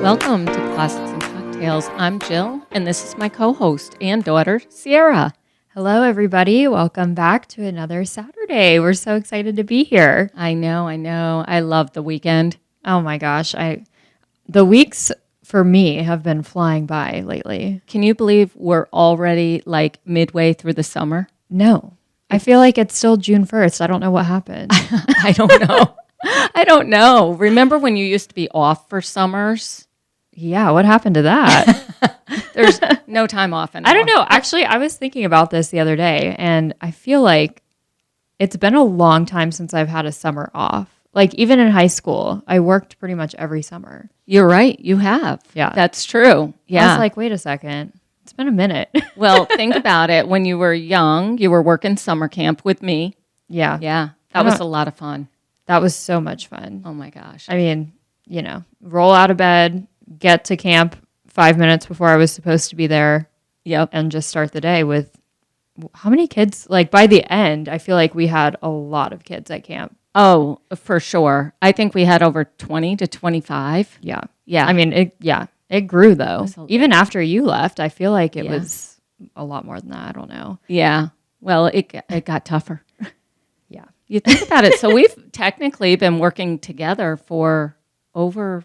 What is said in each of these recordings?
Welcome to Classics and Cocktails. I'm Jill, and this is my co-host and daughter, Sierra. Hello, everybody. Welcome back to another Saturday. We're so excited to be here. I know. I love the weekend. Oh my gosh. The weeks for me have been flying by lately. Can you believe we're already like midway through the summer? No. I feel like it's still June 1st. I don't know what happened. I don't know. Remember when you used to be off for summers? Yeah, what happened to that? There's no time off anymore. I don't know. Actually, I was thinking about this the other day, and I feel like it's been a long time since I've had a summer off. Like, even in high school, I worked pretty much every summer. You're right. You have. Yeah. That's true. Yeah. I was like, wait a second. It's been a minute. Well, think about it. When you were young, you were working summer camp with me. Yeah. Yeah. That was a lot of fun. That was so much fun. Oh, my gosh. I mean, roll out of bed, get to camp 5 minutes before I was supposed to be there. Yep. And just start the day with how many kids? Like, by the end, I feel like we had a lot of kids at camp. Oh, for sure. I think we had over 20 to 25. Yeah. Yeah. I mean, it grew, though. It Even after you left, I feel like it was a lot more than that. I don't know. Yeah. Well, it got tougher. Yeah. You think about it. So we've technically been working together for over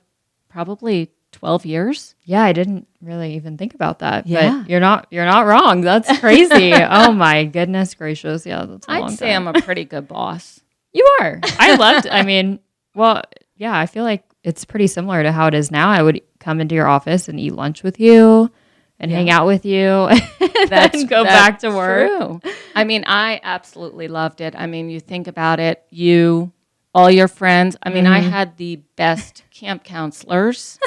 probably 12 years. Yeah, I didn't really even think about that. Yeah. But you're not wrong. That's crazy. Oh my goodness gracious. Yeah, that's a long I'd say time. I'm a pretty good boss. You are. I loved, I feel like it's pretty similar to how it is now. I would come into your office and eat lunch with you and hang out with you and go back to work. True. I mean, I absolutely loved it. I mean, you think about it, all your friends. I mean, I had the best camp counselors.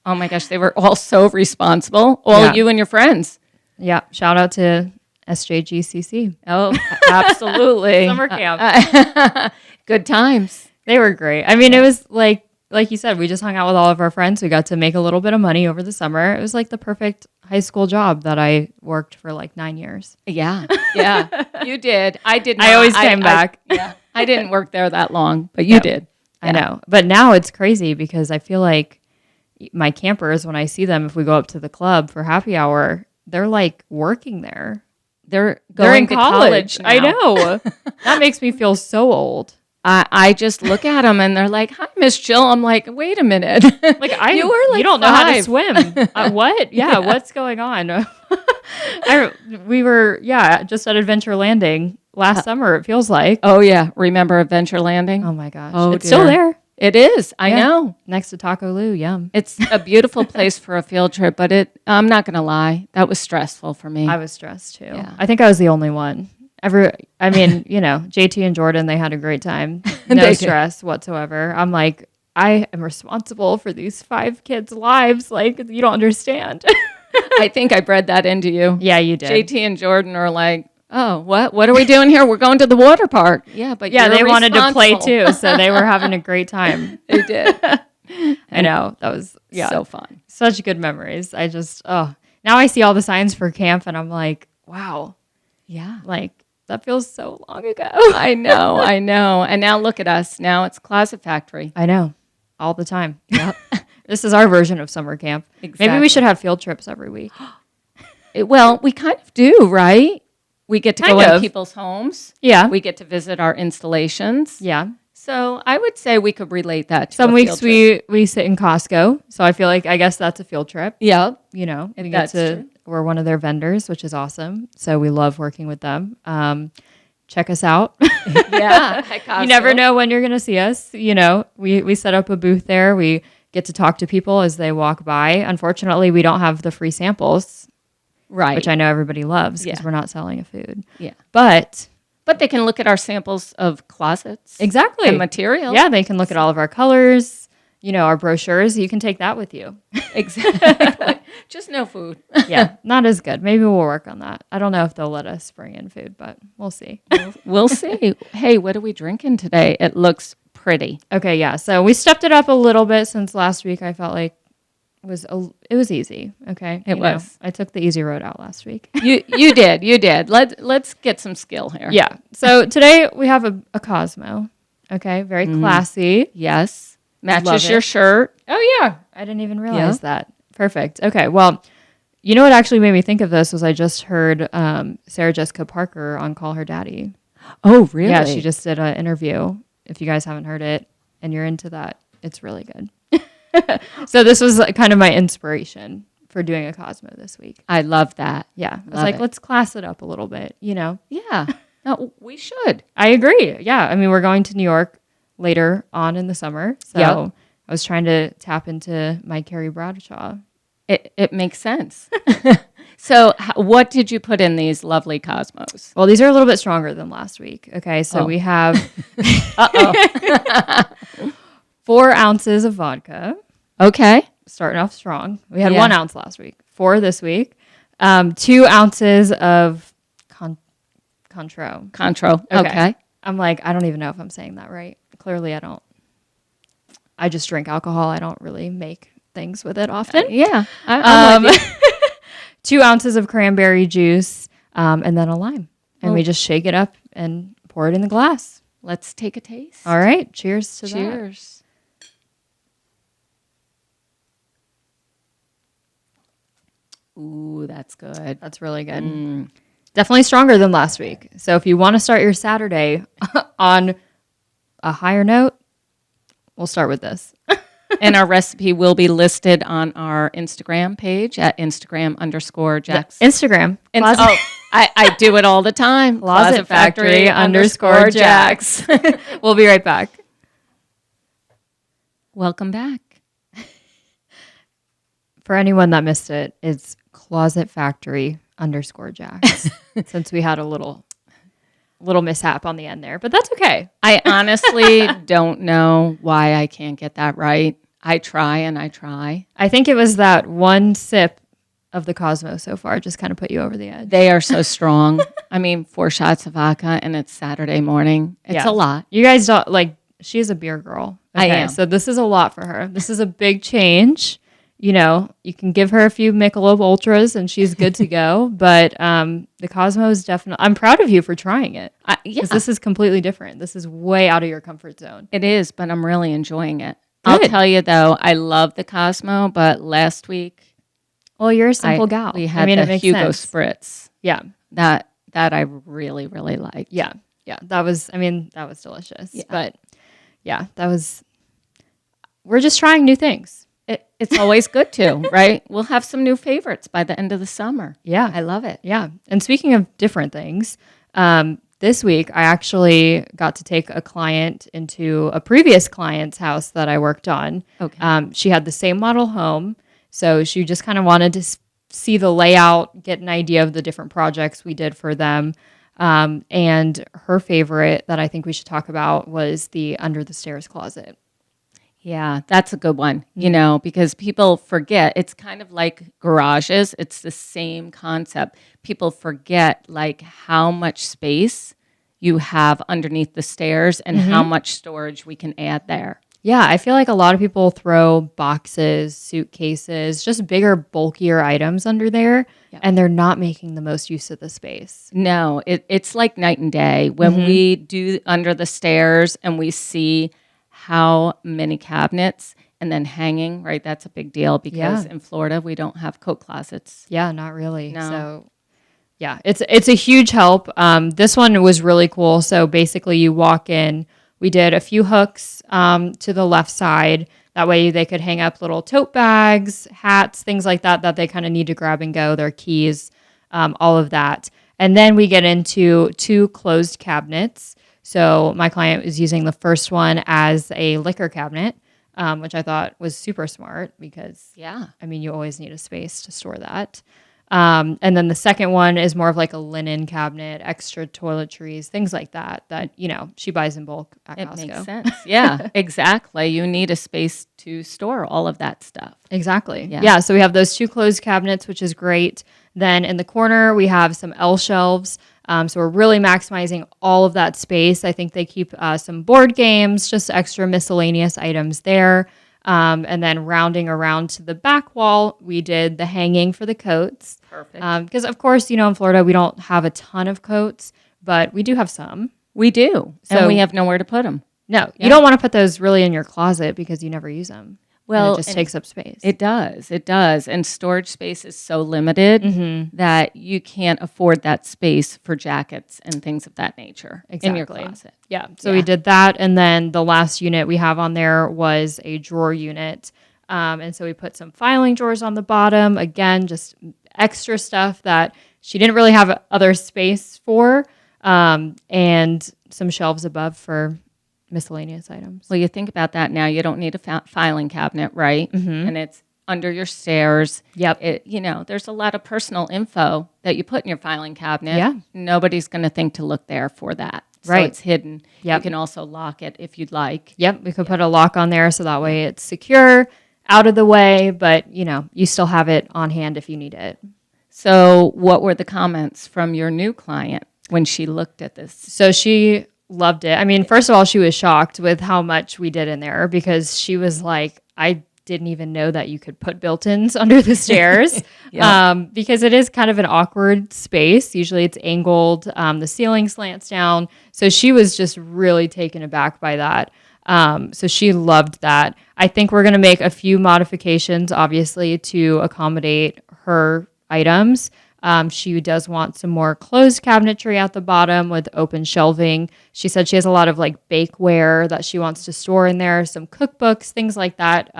Oh my gosh, they were all so responsible. You and your friends. Yeah. Shout out to SJGCC. Oh, absolutely. Summer camp. Good times. They were great. I mean, it was like you said, we just hung out with all of our friends. We got to make a little bit of money over the summer. It was like the perfect high school job that I worked for like 9 years. Yeah. Yeah. You did. I did not. I always came back. I didn't work there that long, but you did. I know. But now it's crazy because I feel like my campers, when I see them, if we go up to the club for happy hour, they're like working there. They're in to college. now. I know. That makes me feel so old. I just look at them and they're like, "Hi, Miss Jill." I'm like, "Wait a minute." Like you don't know how to swim. What? Yeah, what's going on? We were just at Adventure Landing last summer. It feels like. Oh yeah, remember Adventure Landing? Oh my gosh, Oh, it's dear. still there. It is. I know. Next to Taco Lou. Yum. It's a beautiful place for a field trip, but I'm not going to lie, that was stressful for me. I was stressed too. Yeah. I think I was the only one. JT and Jordan, they had a great time. No They stress whatsoever. I'm like, I am responsible for these 5 kids' lives. Like, you don't understand. I think I bred that into you. Yeah, you did. JT and Jordan are like, "Oh, what are we doing here? We're going to the water park." Yeah, but they wanted to play too, so they were having a great time. They did. I know. That was So fun. Such good memories. I just, now I see all the signs for camp and I'm like, wow. Yeah. Like, that feels so long ago. I know. And now look at us. Now it's Closet Factory. I know. All the time. Yep. This is our version of summer camp. Exactly. Maybe we should have field trips every week. Well, we kind of do, right? We get to go in people's homes. Yeah. We get to visit our installations. Yeah. So I would say we could relate that to Some a weeks field trip. we sit in Costco. So I feel like, I guess that's a field trip. Yeah. We get That's to, true. we're one of their vendors, which is awesome. So we love working with them. Check us out. Yeah. You never know when you're going to see us. We set up a booth there. We get to talk to people as they walk by. Unfortunately, we don't have the free samples, Right. which I know everybody loves because Yeah. we're not selling a food. Yeah. But they can look at our samples of closets. exactly. And materials. Yeah, they can look at all of our colors, our brochures. You can take that with you. Exactly. Just no food. Yeah, not as good. Maybe we'll work on that. I don't know if they'll let us bring in food, but we'll see. We'll see. Hey, what are we drinking today? It looks pretty. Okay, yeah. So we stepped it up a little bit since last week. I felt like it was easy. Okay, It was. I took the easy road out last week. You did. Let's get some skill here. Yeah. So today we have a Cosmo. Okay, very classy. Yes. Love Matches it. your shirt. Oh yeah, I didn't even realize that. Perfect. Okay. Well, you know what actually made me think of this was I just heard Sarah Jessica Parker on Call Her Daddy. Oh, really? Yeah, she just did an interview. If you guys haven't heard it and you're into that, it's really good. So this was kind of my inspiration for doing a Cosmo this week. I love that. Yeah. I was like, let's class it up a little bit, Yeah. No, we should. I agree. Yeah. I mean, we're going to New York later on in the summer. So I was trying to tap into my Carrie Bradshaw. It makes sense. So what did you put in these lovely Cosmos? Well, these are a little bit stronger than last week. Okay. So we have 4 ounces of vodka. Okay. Starting off strong. We had 1 ounce last week. 4 this week. 2 ounces of Contro. Contro. Okay. I'm like, I don't even know if I'm saying that right. Clearly, I don't. I just drink alcohol. I don't really make things with it often. I'm with you. 2 ounces of cranberry juice, and then a lime. And we just shake it up and pour it in the glass. Let's take a taste. All right. Cheers to that. Cheers. Ooh, that's good. That's really good. Definitely stronger than last week. So if you want to start your Saturday on a higher note, we'll start with this. And our recipe will be listed on our Instagram page at Instagram_Jax. Instagram. I do it all the time. Closet Factory _Jax. We'll be right back. Welcome back. For anyone that missed it, it's Closet Factory _Jax. Since we had a little mishap on the end there, but that's okay. I honestly don't know why I can't get that right. I try and I try. I think it was that one sip of the Cosmo so far just kind of put you over the edge. They are so strong. I mean, 4 shots of vodka and it's Saturday morning. It's a lot. You guys don't she's a beer girl. Okay, I am. So this is a lot for her. This is a big change. You know, you can give her a few Michelob Ultras and she's good to go. But the Cosmo is definitely, I'm proud of you for trying it. Because this is completely different. This is way out of your comfort zone. It is, but I'm really enjoying it. Good. I'll tell you though, I love the Cosmo, but last week, well, you're a simple gal. We had the Hugo sense. Spritz. Yeah. That I really, really liked. Yeah. Yeah. That was delicious. Yeah. But yeah, we're just trying new things. It's always good to, right? We'll have some new favorites by the end of the summer. Yeah. I love it. Yeah. And speaking of different things, this week I actually got to take a client into a previous client's house that I worked on. Okay. She had the same model home. So she just kind of wanted to see the layout, get an idea of the different projects we did for them. And her favorite that I think we should talk about was the under the stairs closet. Yeah, that's a good one, because people forget. It's kind of like garages. It's the same concept. People forget how much space you have underneath the stairs and how much storage we can add there. Yeah, I feel like a lot of people throw boxes, suitcases, just bigger, bulkier items under there, and they're not making the most use of the space. No, it's like night and day. When we do under the stairs and we see how many cabinets and then hanging, right? That's a big deal because in Florida, we don't have coat closets. Yeah, not really. No. So yeah, it's a huge help. This one was really cool. So basically you walk in, we did a few hooks to the left side. That way they could hang up little tote bags, hats, things like that they kind of need to grab and go, their keys, all of that. And then we get into 2 closed cabinets. So my client was using the first one as a liquor cabinet, which I thought was super smart because, you always need a space to store that. And then the second one is more of like a linen cabinet, extra toiletries, things like that she buys in bulk at Costco. It makes sense. Yeah, exactly. You need a space to store all of that stuff. Exactly. Yeah. So we have those 2 closed cabinets, which is great. Then in the corner, we have some L shelves. So we're really maximizing all of that space. I think they keep some board games, just extra miscellaneous items there. And then rounding around to the back wall, we did the hanging for the coats. Perfect. Because, of course, in Florida, we don't have a ton of coats, but we do have some. We do. And we have nowhere to put them. No, you don't want to put those really in your closet because you never use them. Well, it just takes up space. It does. It does. And storage space is so limited that you can't afford that space for jackets and things of that nature in your closet. Yeah. So we did that. And then the last unit we have on there was a drawer unit. And so we put some filing drawers on the bottom. Again, just extra stuff that she didn't really have other space for. And some shelves above for miscellaneous items. Well, you think about that now. You don't need a filing cabinet, right? And it's under your stairs. Yep. There's a lot of personal info that you put in your filing cabinet. Yeah. Nobody's going to think to look there for that. So Right. it's hidden. Yep. You can also lock it if you'd like. Yep. We could put a lock on there so that way it's secure, out of the way, but you still have it on hand if you need it. So what were the comments from your new client when she looked at this? So she loved it. I mean, first of all, she was shocked with how much we did in there because she was like, I didn't even know that you could put built-ins under the stairs because it is kind of an awkward space. Usually it's angled. The ceiling slants down. So she was just really taken aback by that. So she loved that. I think we're going to make a few modifications, obviously, to accommodate her items. She does want some more closed cabinetry at the bottom with open shelving. She said she has a lot of like bakeware that she wants to store in there, some cookbooks, things like that.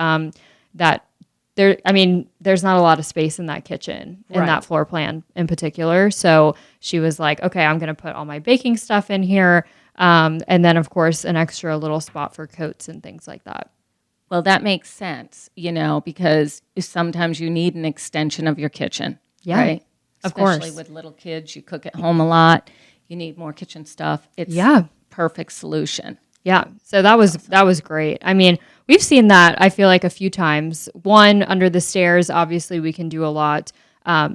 There's not a lot of space in that kitchen, in that floor plan in particular. So she was like, okay, I'm going to put all my baking stuff in here. And then of course an extra little spot for coats and things like that. Well, that makes sense, because sometimes you need an extension of your kitchen. Yeah. Right? Of course. Especially with little kids, you cook at home a lot. You need more kitchen stuff. It's perfect solution. Yeah. So that was great. I mean, we've seen that, I feel like, a few times. One, under the stairs, obviously we can do a lot.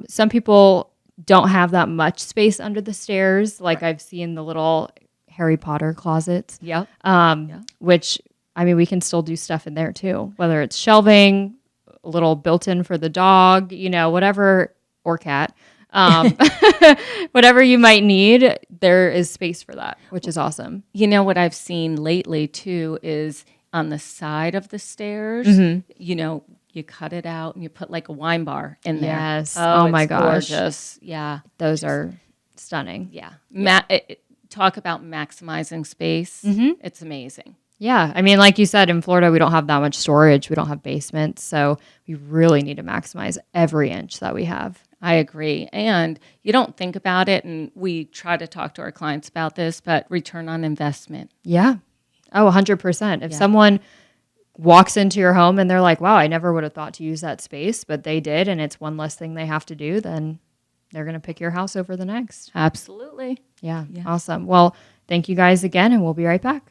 Some people don't have that much space under the stairs. Like I've seen the little Harry Potter closets. Yep. Which, I mean, we can still do stuff in there too, whether it's shelving, a little built-in for the dog, whatever, or cat. Whatever you might need, there is space for that, which is awesome. What I've seen lately too is on the side of the stairs, you cut it out and you put like a wine bar in there. Yes. Oh my gosh. Gorgeous. Yeah. Those are stunning. Yeah. Talk about maximizing space. It's amazing. Yeah. I mean, like you said, in Florida, we don't have that much storage. We don't have basements. So we really need to maximize every inch that we have. I agree. And you don't think about it, and we try to talk to our clients about this, but return on investment. Yeah. Oh, 100%. If someone walks into your home and they're like, wow, I never would have thought to use that space, but they did, and it's one less thing they have to do, then they're going to pick your house over the next. Absolutely. Yeah. Awesome. Well, thank you guys again, and we'll be right back.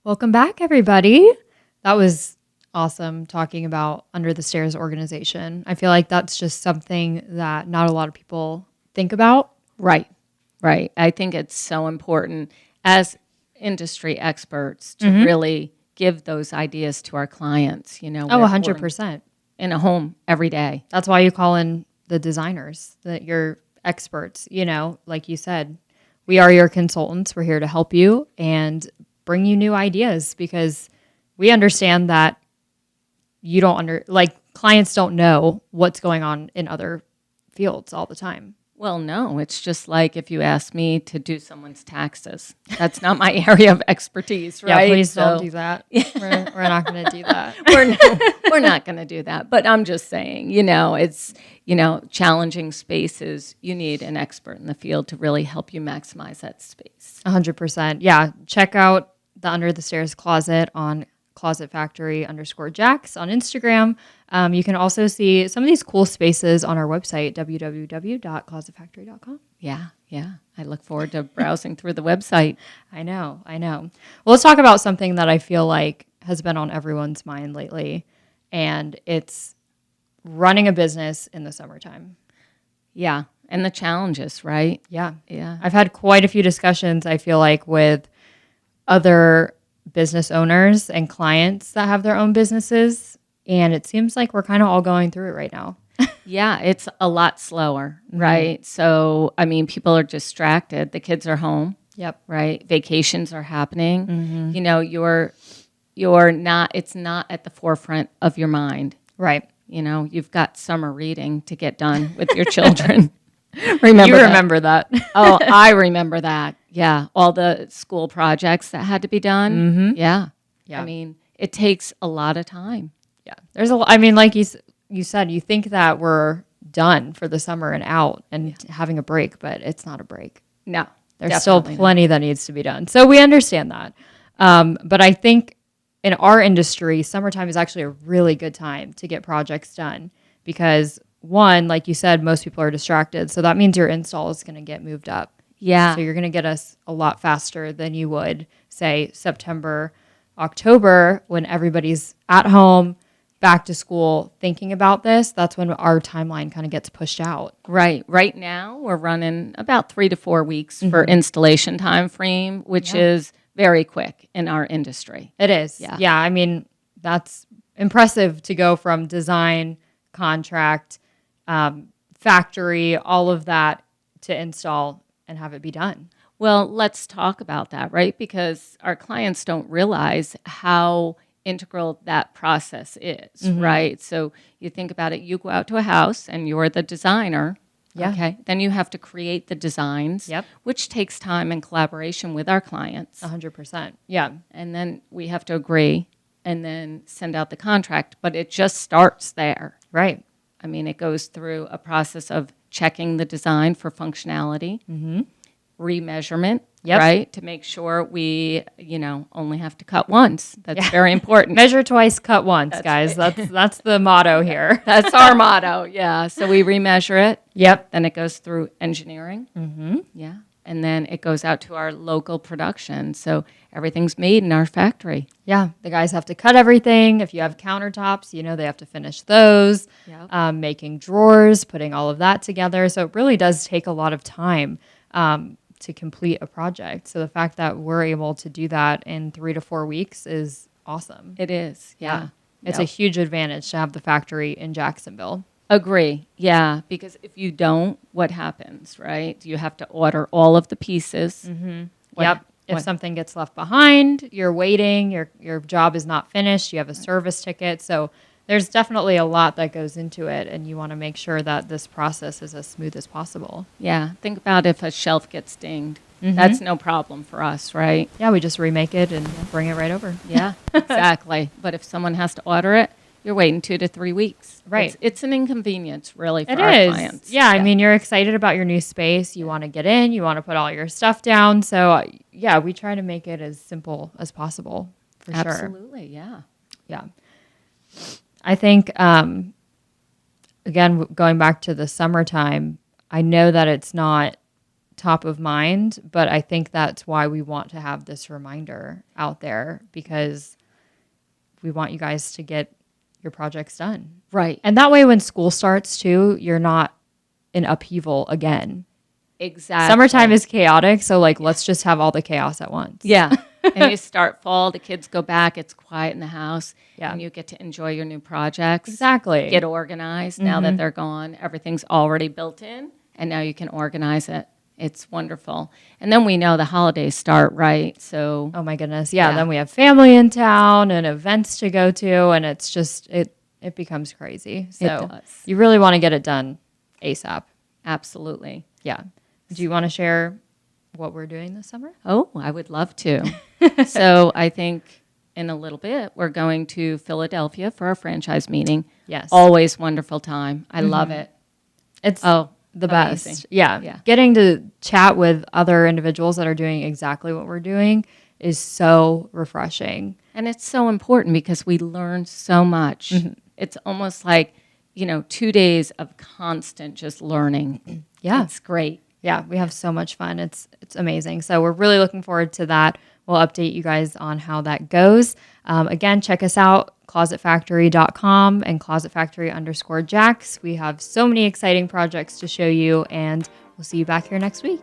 Welcome back, everybody. That was awesome talking about under the stairs organization. I feel like that's just something that not a lot of people think about. Right. I think it's so important as industry experts to really give those ideas to our clients, 100%. In a home every day. That's why you call in the designers, that you're experts, like you said. We are your consultants. We're here to help you and bring you new ideas because we understand that you don't clients don't know what's going on in other fields all the time. Well, no, it's just like if you ask me to do someone's taxes. That's not my area of expertise, right? Yeah, please don't do that. We're not going to do that. We're not going to do that. But I'm just saying, it's, challenging spaces. You need an expert in the field to really help you maximize that space. 100%. Yeah. Check out the Under the Stairs Closet on Closet Factory _Jacks on Instagram. You can also see some of these cool spaces on our website, www.closetfactory.com. Yeah. I look forward to browsing through the website. I know. Well, let's talk about something that I feel like has been on everyone's mind lately, and it's running a business in the summertime. Yeah, and the challenges, right? Yeah. Yeah. I've had quite a few discussions, I feel like, with other business owners and clients that have their own businesses, and it seems like we're kind of all going through it right now. Yeah, it's a lot slower, right? So, people are distracted. The kids are home. Yep. Right? Vacations are happening. Your it's not at the forefront of your mind. Right. You know, you've got summer reading to get done with your children. Remember that. Oh, I remember that. Yeah. All the school projects that had to be done. Mm-hmm. Yeah. Yeah. I mean, it takes a lot of time. Yeah. I mean, like you said, you think that we're done for the summer and out and having a break, but it's not a break. No. There's still plenty that needs to be done. So we understand that. But I think in our industry, summertime is actually a really good time to get projects done because one, like you said, most people are distracted. So that means your install is going to get moved up. Yeah. So you're going to get us a lot faster than you would, say, September, October, when everybody's at home, back to school, thinking about this. That's when our timeline kind of gets pushed out. Right. Right now, we're running about 3 to 4 weeks for installation time frame, which is very quick in our industry. It is. Yeah. I mean, that's impressive to go from design, contract, factory, all of that to install and have it be done. Well, let's talk about that, right? Because our clients don't realize how integral that process is, right? So you think about it, you go out to a house and you're the designer. Yeah. Okay. Then you have to create the designs, Yep. which takes time and collaboration with our clients. 100%. Yeah. And then we have to agree and then send out the contract. But it just starts there. Right. I mean, it goes through a process of checking the design for functionality, remeasurement, right? To make sure we, only have to cut once. That's very important. Measure twice, cut once, guys. Right. That's the motto here. That's our motto. Yeah. So we remeasure it. Yep. Then it goes through engineering. Yeah. And then it goes out to our local production. So everything's made in our factory. Yeah. The guys have to cut everything. If you have countertops, they have to finish those, making drawers, putting all of that together. So it really does take a lot of time to complete a project. So the fact that we're able to do that in 3 to 4 weeks is awesome. It is. Yeah. It's a huge advantage to have the factory in Jacksonville. Agree. Yeah. Because if you don't, what happens, right? You have to order all of the pieces. If something gets left behind, you're waiting, your job is not finished, you have a service ticket. So there's definitely a lot that goes into it, and you want to make sure that this process is as smooth as possible. Yeah. Think about if a shelf gets dinged. That's no problem for us, right? Yeah, we just remake it and bring it right over. Yeah, exactly. But if someone has to order it, you're waiting 2 to 3 weeks. Right. It's an inconvenience, really, for our clients. Yeah, I mean, you're excited about your new space. You want to get in. You want to put all your stuff down. So, we try to make it as simple as possible, for sure. Absolutely, yeah. Yeah. I think, again, going back to the summertime, I know that it's not top of mind, but I think that's why we want to have this reminder out there, because we want you guys to get your projects done. Right. And that way when school starts too, you're not in upheaval again. Exactly. Summertime is chaotic, so let's just have all the chaos at once. Yeah. And you start fall, the kids go back, it's quiet in the house, and you get to enjoy your new projects. Exactly. Get organized now that they're gone. Everything's already built in, and now you can organize it. It's wonderful. And then we know the holidays start, right? So, oh my goodness. Yeah. Then we have family in town and events to go to, and it's just, it becomes crazy. So it does. You really want to get it done ASAP. Absolutely. Yeah. Do you want to share what we're doing this summer? Oh, I would love to. So I think in a little bit, we're going to Philadelphia for our franchise meeting. Yes. Always wonderful time. I love it. It's the best. Amazing. Yeah. Getting to chat with other individuals that are doing exactly what we're doing is so refreshing. And it's so important because we learn so much. It's almost like, 2 days of constant just learning. Yeah. It's great. Yeah, we have so much fun. It's amazing. So we're really looking forward to that. We'll update you guys on how that goes. Again, check us out, closetfactory.com and closetfactory_Jax. We have so many exciting projects to show you, and we'll see you back here next week.